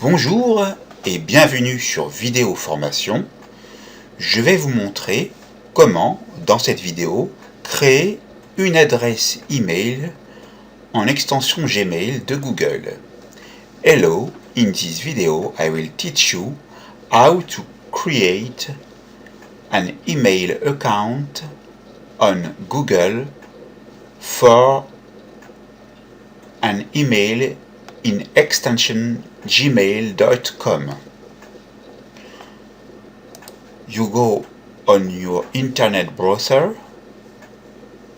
Bonjour et bienvenue sur Vidéo Formation. Je vais vous montrer comment, dans cette vidéo, créer une adresse email en extension Gmail de Google. Hello, in this video I will teach you how to create an email account on Google for an email in extension gmail.com. You go on your internet browser.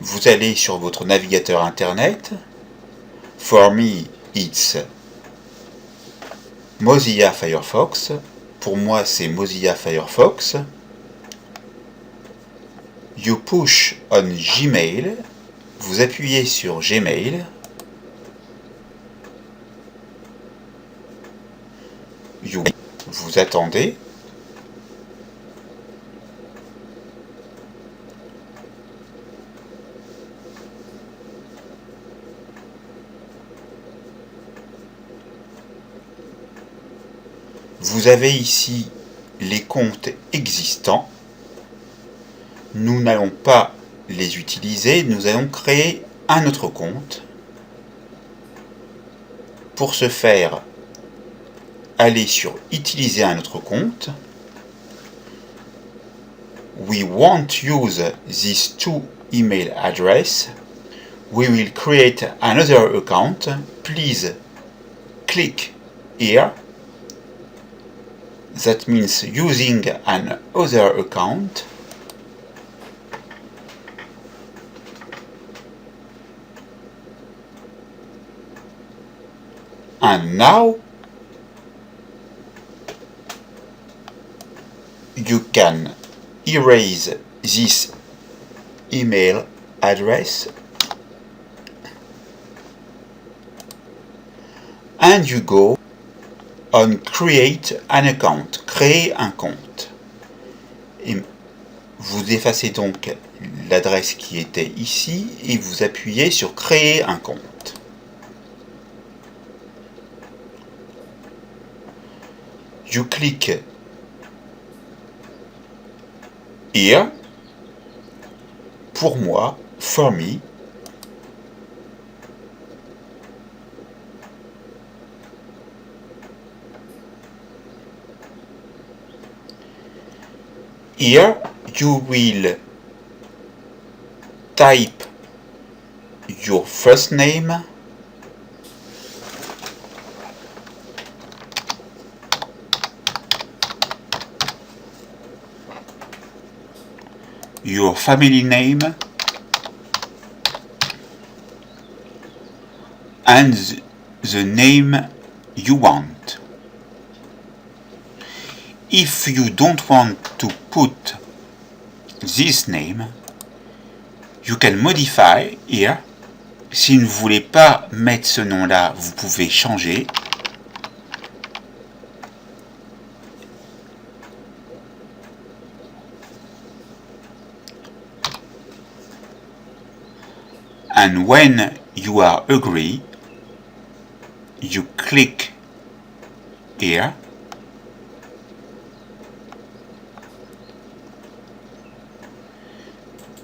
Vous allez sur votre navigateur internet. For me, it's Mozilla Firefox. Pour moi, c'est Mozilla Firefox. You push on Gmail. Vous appuyez sur Gmail. Vous attendez. Vous avez ici les comptes existants. Nous n'allons pas les utiliser, nous allons créer un autre compte. Pour ce faire, allez sur utiliser un autre compte. We won't use these two email address. We will create another account. Please click here. That means using another account. And now you can erase this email address and you go on create an account, créer un compte. Et vous effacez donc l'adresse qui était ici et vous appuyez sur créer un compte. You click here. Pour moi, for me. Here you will type your first name, your family name, and the name you want. If you don't want to put this name, you can modify here. Si vous ne voulez pas mettre ce nom-là, vous pouvez changer. And when you are agree, you click here.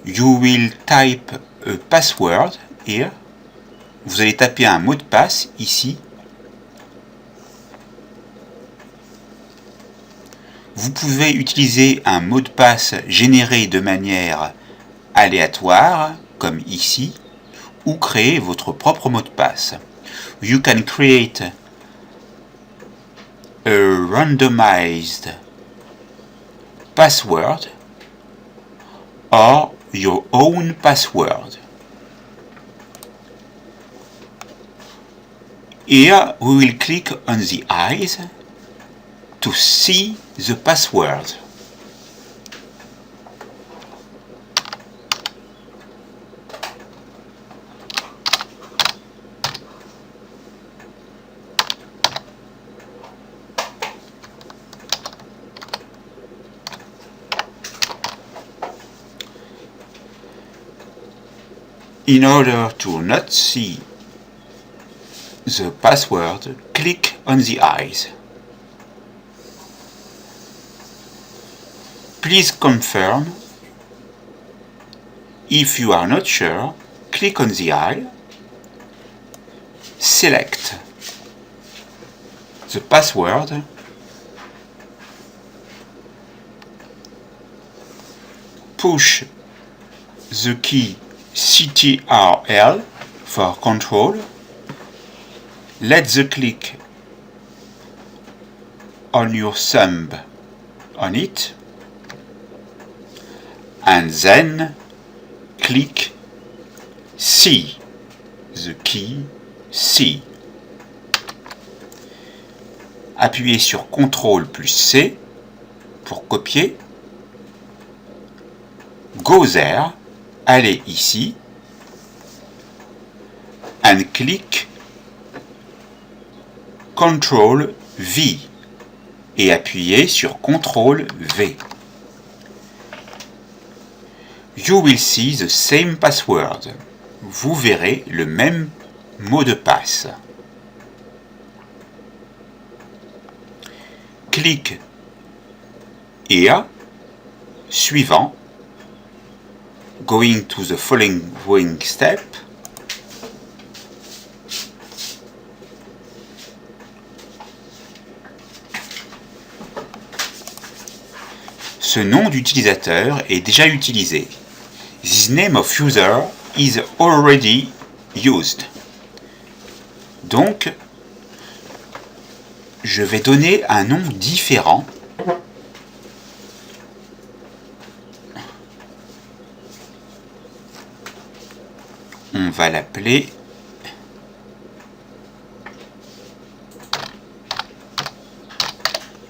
You will type a password here. Vous allez taper un mot de passe ici. Vous pouvez utiliser un mot de passe généré de manière aléatoire, comme ici, ou créer votre propre mot de passe. You can create a randomized password or your own password. Here we will click on the eyes to see the password. In order to not see the password, click on the eyes. Please confirm. If you are not sure, click on the eye. Select the password. Push the key Ctrl for control. Let the click on your thumb on it, and then click C, the key C. Appuyez sur CTRL plus C pour copier. Go there, allez ici, and click CTRL V et appuyez sur CTRL V. You will see the same password. Vous verrez le même mot de passe. Clique here, suivant, going to the following step. Ce nom d'utilisateur est déjà utilisé. This name of user is already used. Donc, je vais donner un nom différent. On va l'appeler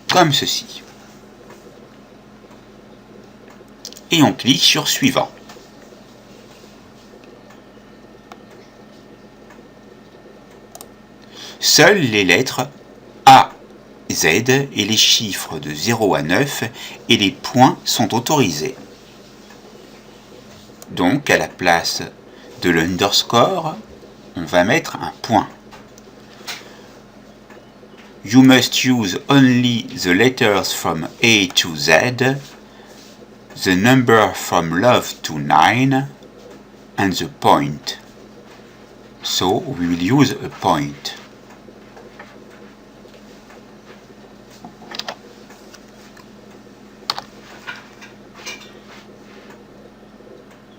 comme ceci. Et on clique sur suivant. Seules les lettres A, Z et les chiffres de 0 à 9 et les points sont autorisés. Donc, à la place de l'underscore, on va mettre un point. You must use only the letters from A to Z, the number from love to 9, and the point. So, we will use a point.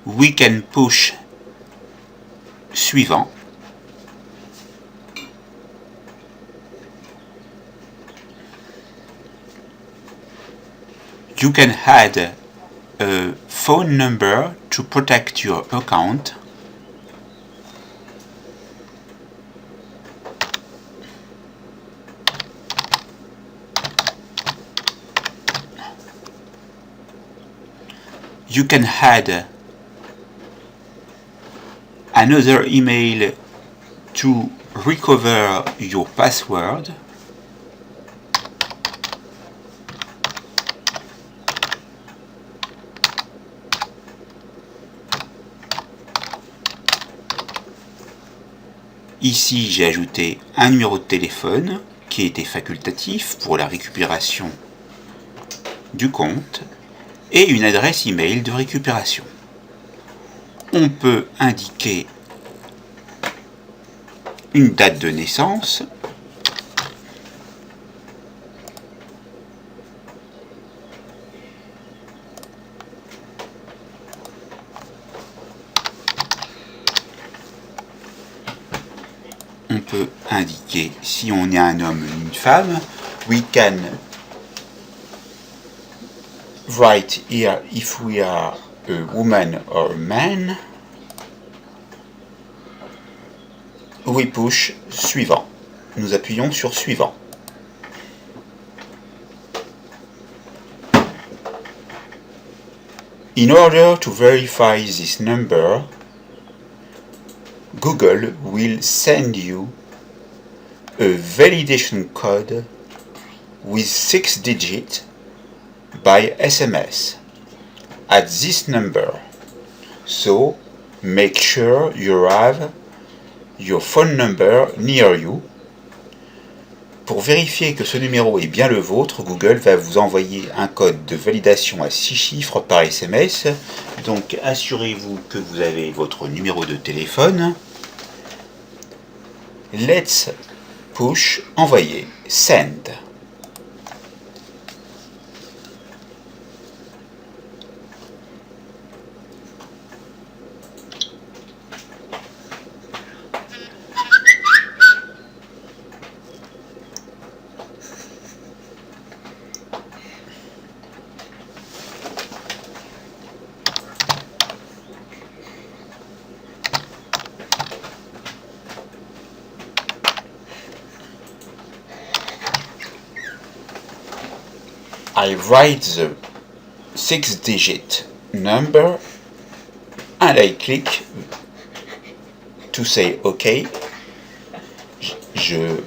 We can push suivant. You can add a phone number to protect your account. You can add another email to recover your password. Ici, j'ai ajouté un numéro de téléphone qui était facultatif pour la récupération du compte et une adresse email de récupération. On peut indiquer une date de naissance, on peut indiquer si on est un homme ou une femme. We can write here if we are a woman or a man. We push suivant. Nous appuyons sur suivant. In order to verify this number, Google will send you a validation code with 6 digits by SMS at this number. So make sure you have your phone number near you. Pour vérifier que ce numéro est bien le vôtre, Google va vous envoyer un code de validation à 6 chiffres par SMS. Donc assurez-vous que vous avez votre numéro de téléphone. Let's push, envoyer, send. I write the 6-digit number and I click to say OK. Je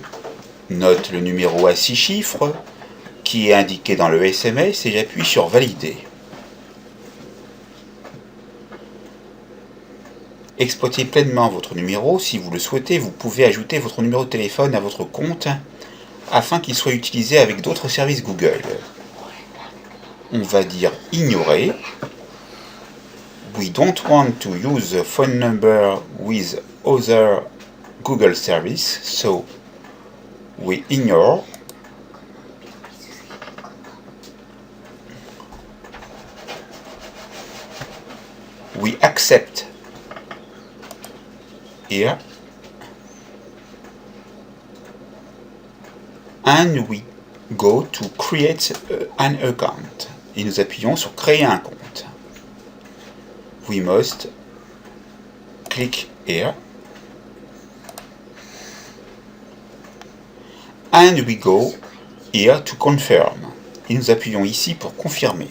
note le numéro à 6 chiffres qui est indiqué dans le SMS et j'appuie sur Valider. Exploitez pleinement votre numéro. Si vous le souhaitez, vous pouvez ajouter votre numéro de téléphone à votre compte afin qu'il soit utilisé avec d'autres services Google. On va dire ignorer. We don't want to use the phone number with other Google service, so we ignore. We accept here. And we go to create an account. Et nous appuyons sur créer un compte. We must click here. And we go here to confirm. Et nous appuyons ici pour confirmer.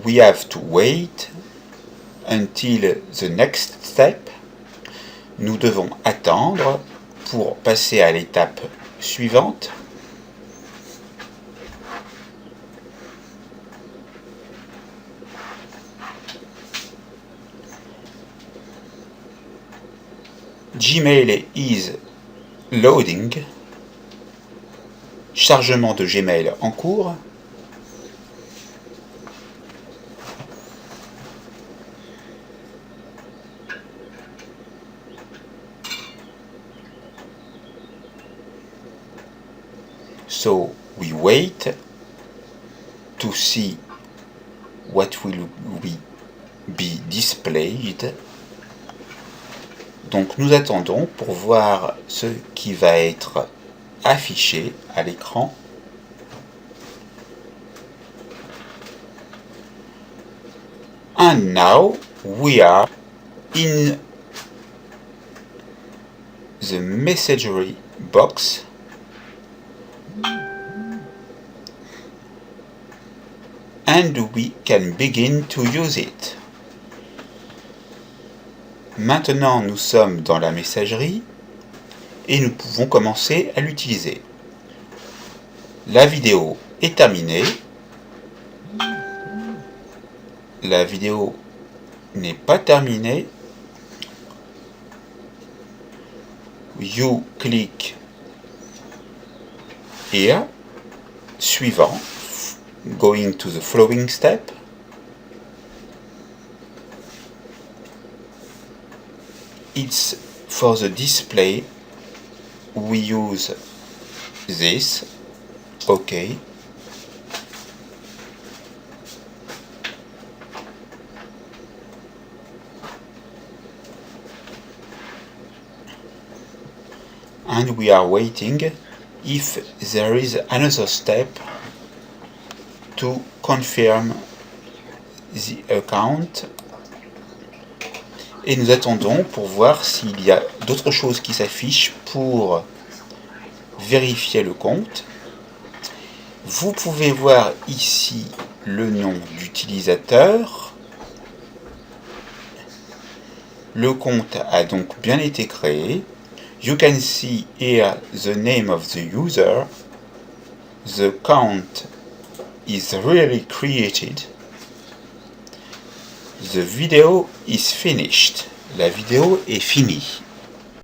We have to wait until the next step. Nous devons attendre pour passer à l'étape suivante. Gmail is loading. Chargement de Gmail en cours. So we wait to see what will be displayed. Donc nous attendons pour voir ce qui va être affiché à l'écran. And now we are in the messagery box. And we can begin to use it. Maintenant, nous sommes dans la messagerie et nous pouvons commencer à l'utiliser. La vidéo est terminée. La vidéo n'est pas terminée. You click here. Suivant. Going to the following step. It's for the display. We use this. OK. And we are waiting if there is another step to confirm the account. Et nous attendons pour voir s'il y a d'autres choses qui s'affichent pour vérifier le compte. Vous pouvez voir ici le nom d'utilisateur. Le compte a donc bien été créé. You can see here the name of the user. The count is really created. The video is finished. La vidéo est finie.